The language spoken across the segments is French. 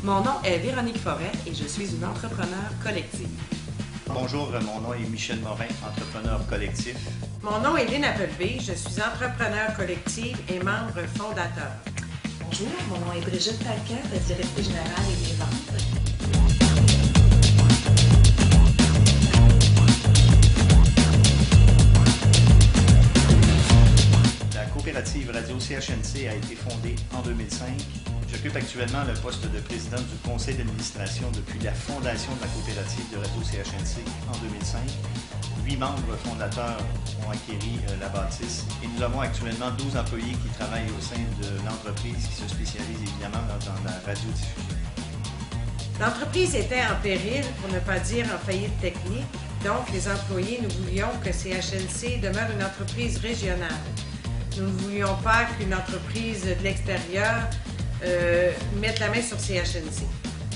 Mon nom est Véronique Forêt et je suis une entrepreneure collective. Bonjour, mon nom est Michel Morin, entrepreneur collectif. Mon nom est Lynn Appleby, je suis entrepreneur collective et membre fondateur. Bonjour, mon nom est Brigitte Paquette, directrice générale et des ventes. La coopérative Radio CHNC a été fondée en 2005. J'occupe actuellement le poste de président du conseil d'administration depuis la fondation de la coopérative de Radio CHNC en 2005. 8 membres fondateurs ont acquis la bâtisse et nous avons actuellement 12 employés qui travaillent au sein de l'entreprise qui se spécialise évidemment dans la radiodiffusion. L'entreprise était en péril, pour ne pas dire en faillite technique, donc les employés, nous voulions que CHNC demeure une entreprise régionale. Nous ne voulions pas qu'une entreprise de l'extérieur mette la main sur CHNC.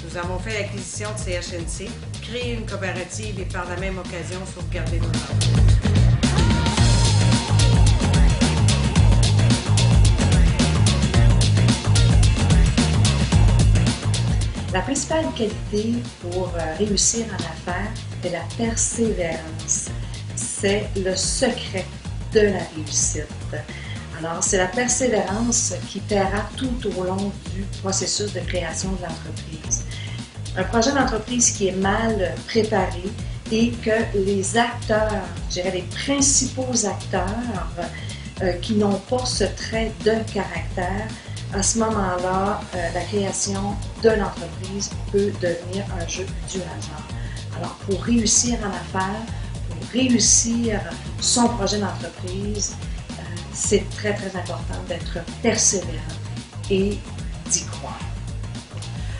Nous avons fait l'acquisition de CHNC, créé une coopérative et par la même occasion sauvegarder nos emplois. La principale qualité pour réussir en affaires est la persévérance. C'est le secret de la réussite. Alors, c'est la persévérance qui paiera tout au long du processus de création de l'entreprise. Un projet d'entreprise qui est mal préparé et que les acteurs, je dirais les principaux acteurs qui n'ont pas ce trait de caractère, à ce moment-là, la création de l'entreprise peut devenir un jeu du hasard. Alors, pour réussir en affaires, pour réussir son projet d'entreprise, c'est très, très important d'être persévérant et d'y croire.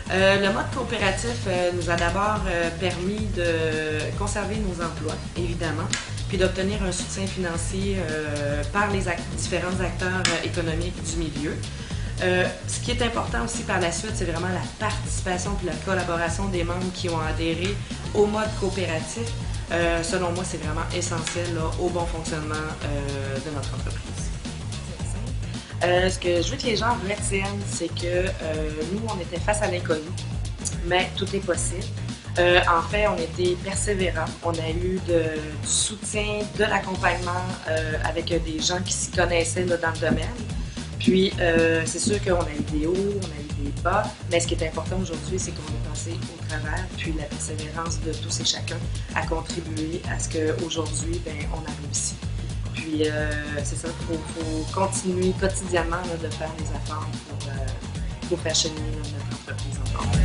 Le mode coopératif nous a d'abord permis de conserver nos emplois, évidemment, puis d'obtenir un soutien financier par les différents acteurs économiques du milieu. Ce qui est important aussi par la suite, c'est vraiment la participation et la collaboration des membres qui ont adhéré au mode coopératif. Selon moi, c'est vraiment essentiel là, au bon fonctionnement de notre entreprise. Ce que je veux que les gens retiennent, c'est que nous, on était face à l'inconnu, mais tout est possible. En fait, on était persévérants. On a eu du soutien, de l'accompagnement avec des gens qui s'y connaissaient là, dans le domaine. Puis, c'est sûr qu'on a eu des hauts, on a eu des bas, mais ce qui est important aujourd'hui, c'est qu'on est passé au travers, puis la persévérance de tous et chacun a contribué à ce qu'aujourd'hui, on a réussi. Puis, c'est ça, il faut continuer quotidiennement là, de faire des efforts pour faire cheminer notre entreprise encore.